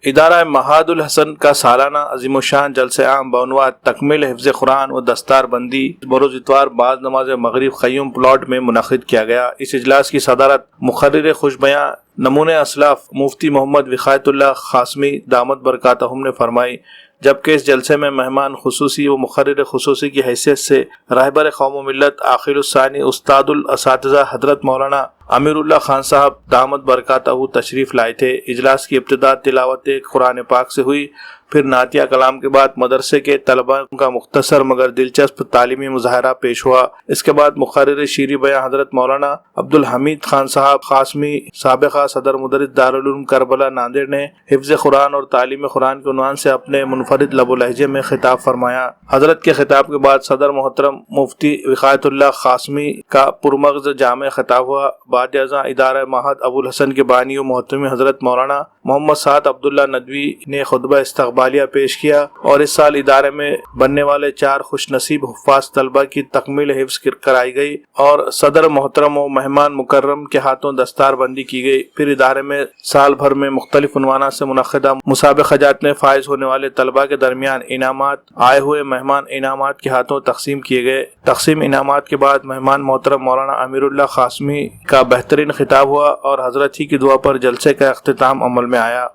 ادارہ معہد الحسن کا سالانہ عظیم الشان جلسہ عام بعنوان تکمیل حفظ قرآن و دستار بندی بروز اتوار بعد نماز مغرب خیوم پلاٹ میں منعقد کیا گیا۔ اس اجلاس کی صدارت مقرر خوش بیاں نمونہ اسلاف مفتی محمد وقایت اللہ قاسمی دامت برکاتہم نے فرمائی، جبکہ اس جلسے میں مہمان خصوصی و مقرر خصوصی کی حیثیت سے رہبر قوم و ملت عاقل الثانی استاد الاساتذہ حضرت مولانا امیر اللہ خان صاحب دامت برکاتہ تشریف لائے تھے۔ اجلاس کی ابتدا تلاوت قرآن پاک سے ہوئی، پھر نعتیہ کلام کے بعد مدرسے کے طلباء کا مختصر مگر دلچسپ تعلیمی مظاہرہ پیش ہوا۔ اس کے بعد مقرر شیریں بیاں حضرت مولانا عبدالحمید خان صاحب قاسمی سابقہ صدر مدرس دارالعلوم کربلا ناندیڑ نے حفظ قرآن اور تعلیم قرآن کے عنوان سے اپنے منفرد لب و لہجے میں خطاب فرمایا۔ حضرت کے خطاب کے بعد صدر محترم مفتی وقایت اللہ قاسمی کا پرمغز جامع خطاب ہوا۔ بعد ازاں ادارہ معہد ابو الحسن کے بانی و محتمی حضرت مولانا محمد سعد عبداللہ ندوی نے خطبہ استقبالیہ پیش کیا اور اس سال ادارے میں بننے والے 4 خوش نصیب حفاظ طلبہ کی تکمیل حفظ کرائی گئی اور صدر محترم و مہمان مکرم کے ہاتھوں دستار بندی کی گئی۔ پھر ادارے میں سال بھر میں مختلف عنوانات سے منعقدہ مسابقات میں فائز ہونے والے طلبہ کے درمیان انعامات آئے ہوئے مہمان انعامات کے ہاتھوں تقسیم کیے گئے۔ تقسیم انعامات کے بعد مہمان محترم مولانا امیر اللہ قاسمی کا بہترین خطاب ہوا اور حضرت ہی کی دعا پر جلسے کا اختتام عمل میں آیا۔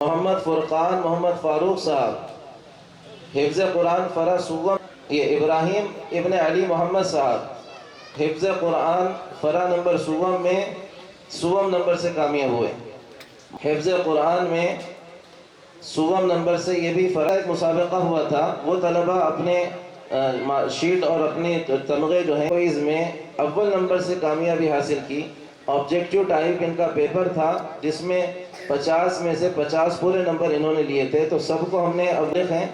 محمد فرقان محمد فاروق صاحب حفظ قرآن فرا سوم، یہ ابراہیم ابن علی محمد صاحب حفظ قرآن فرا نمبر سوم میں سوم نمبر سے کامیاب ہوئے۔ حفظ قرآن میں سوم نمبر سے یہ بھی فرا ایک مسابقہ ہوا تھا، وہ طلبہ اپنے شیٹ اور اپنے تمغے جو ہیں کوئز میں اول نمبر سے کامیابی حاصل کی۔ آبجیکٹیو ٹائپ ان کا پیپر تھا جس میں 50 میں سے 50 پورے نمبر انہوں نے لیے تھے، تو سب کو ہم نے ابلغ ہیں۔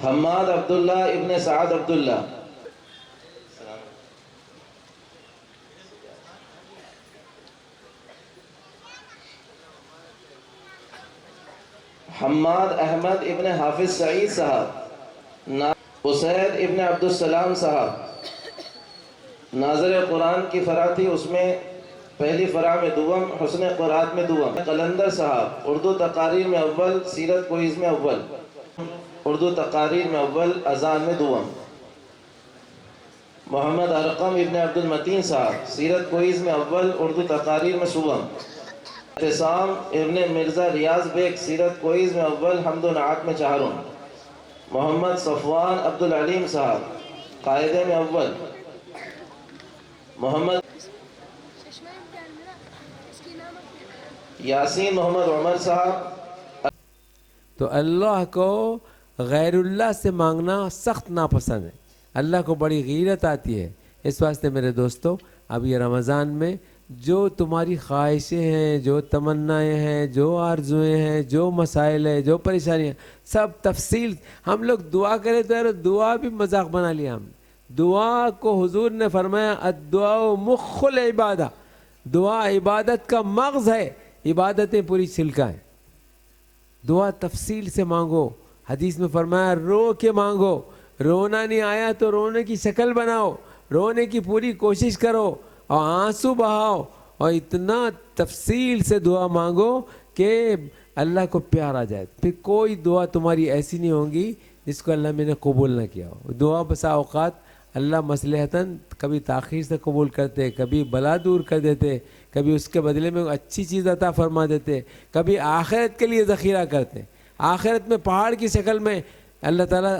حماد عبداللہ ابن سعد عبداللہ، حماد احمد ابن حافظ سعید صاحب، اسید ابن عبدالسلام صاحب، ناظر قرآن کی فرا تھی، اس میں پہلی فرا میں دوم، حسن قرآت میں دوم۔ قلندر صاحب اردو تقاریر میں اول، سیرت کوئز میں اول، اردو تقاریر میں اول، اذان میں دوم۔ محمد ارقم ابن عبد المتین صاحب سیرت کوئز میں اول، اردو تقاریر میں سوم۔ اعتصام ابن مرزا ریاض بیگ سیرت کوئز میں اول، حمد و نعت میں چہارم۔ محمد صفوان عبدالعلیم صاحب قاعدے میں اول۔ محمد یاسین محمد عمر صاحب۔ تو اللہ کو غیر اللہ سے مانگنا سخت ناپسند ہے، اللہ کو بڑی غیرت آتی ہے۔ اس واسطے میرے دوستو، اب یہ رمضان میں جو تمہاری خواہشیں ہیں، جو تمنائیں ہیں، جو آرزویں ہیں، جو مسائل ہیں، جو پریشانیاں، سب تفصیل ہم لوگ دعا کریں تو یار دعا بھی مذاق بنا لیا ہم نے۔ دعا کو حضور نے فرمایا الدعاء مخ العبادہ، دعا عبادت کا مغز ہے، عبادتیں پوری چھلکا ہیں۔ دعا تفصیل سے مانگو، حدیث میں فرمایا رو کے مانگو، رونا نہیں آیا تو رونے کی شکل بناؤ، رونے کی پوری کوشش کرو اور آنسو بہاؤ اور اتنا تفصیل سے دعا مانگو کہ اللہ کو پیار آ جائے۔ پھر کوئی دعا تمہاری ایسی نہیں ہوگی جس کو اللہ میں نے قبول نہ کیا ہو۔ دعا بسا اوقات اللہ مصلحتاً کبھی تاخیر سے قبول کرتے، کبھی بلا دور کر دیتے، کبھی اس کے بدلے میں اچھی چیز عطا فرما دیتے، کبھی آخرت کے لیے ذخیرہ کرتے۔ آخرت میں پہاڑ کی شکل میں اللہ تعالیٰ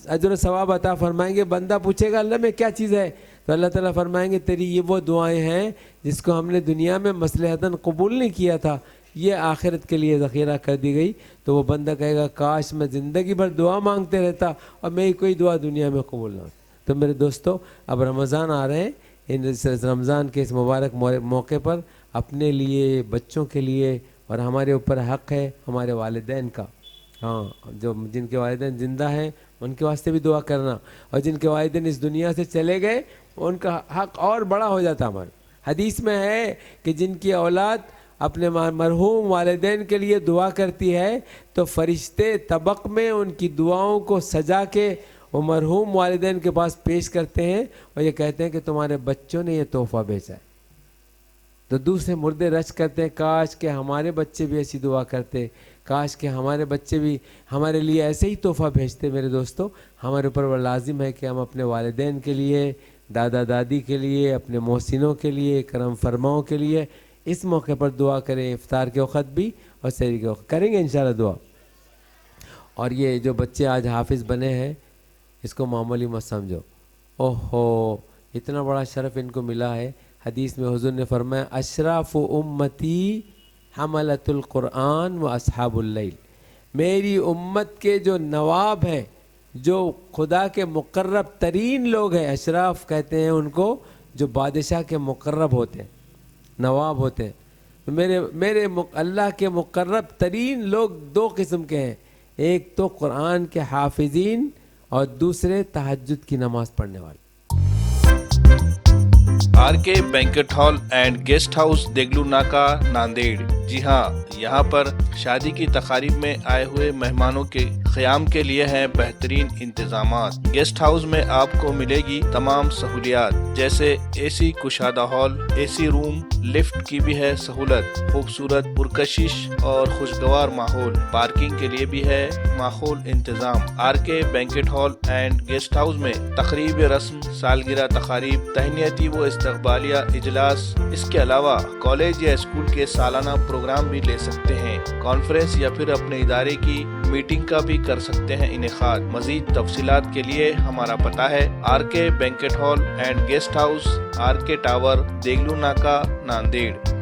اجر و ثواب عطا فرمائیں گے۔ بندہ پوچھے گا اللہ میں کیا چیز ہے، تو اللہ تعالیٰ فرمائیں گے تیری یہ وہ دعائیں ہیں جس کو ہم نے دنیا میں مصلحتاً قبول نہیں کیا تھا، یہ آخرت کے لیے ذخیرہ کر دی گئی۔ تو وہ بندہ کہے گا کاش میں زندگی بھر دعا مانگتے رہتا اور میری کوئی دعا دنیا میں قبول نہ ہوتی۔ تو میرے دوستو، اب رمضان آ رہے ہیں، ان رمضان کے اس مبارک موقع پر اپنے لیے، بچوں کے لیے، اور ہمارے اوپر حق ہے ہمارے والدین کا، جو جن کے والدین زندہ ہیں ان کے واسطے بھی دعا کرنا، اور جن کے والدین اس دنیا سے چلے گئے ان کا حق اور بڑا ہو جاتا ہمارا۔ حدیث میں ہے کہ جن کی اولاد اپنے مرحوم والدین کے لیے دعا کرتی ہے تو فرشتے طبق میں ان کی دعاؤں کو سجا کے وہ مرحوم والدین کے پاس پیش کرتے ہیں اور یہ کہتے ہیں کہ تمہارے بچوں نے یہ تحفہ بھیجا ہے۔ تو دوسرے مردے رش کرتے ہیں کاش کہ ہمارے بچے بھی ایسی دعا کرتے، کاش کہ ہمارے بچے بھی ہمارے لیے ایسے ہی تحفہ بھیجتے۔ میرے دوستو، ہمارے اوپر وہ لازم ہے کہ ہم اپنے والدین کے لیے، دادا دادی کے لیے، اپنے محسنوں کے لیے، کرم فرماؤں کے لیے اس موقع پر دعا کریں، افطار کے وقت بھی اور سحری کے وقت کریں گے انشاءاللہ دعا۔ اور یہ جو بچے آج حافظ بنے ہیں اس کو معمولی مت سمجھو، اوہو اتنا بڑا شرف ان کو ملا ہے۔ حدیث میں حضور نے فرمایا اشراف امتی حملۃ القرآن و اصحاب اللیل، میری امت کے جو نواب ہیں، جو خدا کے مقرب ترین لوگ ہیں، اشراف کہتے ہیں ان کو جو بادشاہ کے مقرب ہوتے ہیں، نواب ہوتے ہیں۔ میرے اللہ کے مقرب ترین لوگ دو قسم کے ہیں، ایک تو قرآن کے حافظین اور دوسرے تہجد کی نماز پڑھنے والے۔ R K banquet hall and guest house Deglur ناکا ناندیڑ۔ جی ہاں، یہاں پر شادی کی تقاریب میں آئے ہوئے مہمانوں کے قیام کے لیے ہیں بہترین انتظامات۔ گیسٹ ہاؤس میں آپ کو ملے گی تمام سہولیات جیسے اے سی کشادہ ہال، اے سی روم، لفٹ کی بھی ہے سہولت، خوبصورت پرکشش اور خوشگوار ماحول، پارکنگ کے لیے بھی ہے ماحول انتظام۔ Are K banquet hall and guest house میں تقریب رسم، سالگرہ تقاریب، تہنیتی و استقبالیہ اجلاس، اس کے علاوہ کالج یا اسکول کے سالانہ پروگرام بھی لے سکتے ہیں، کانفرنس یا پھر اپنے ادارے کی میٹنگ کا بھی کر سکتے ہیں انعقاد۔ مزید تفصیلات کے لیے ہمارا پتہ ہے R K banquet hall and guest house, R K tower, Deglur ناکا، ناندیڑ۔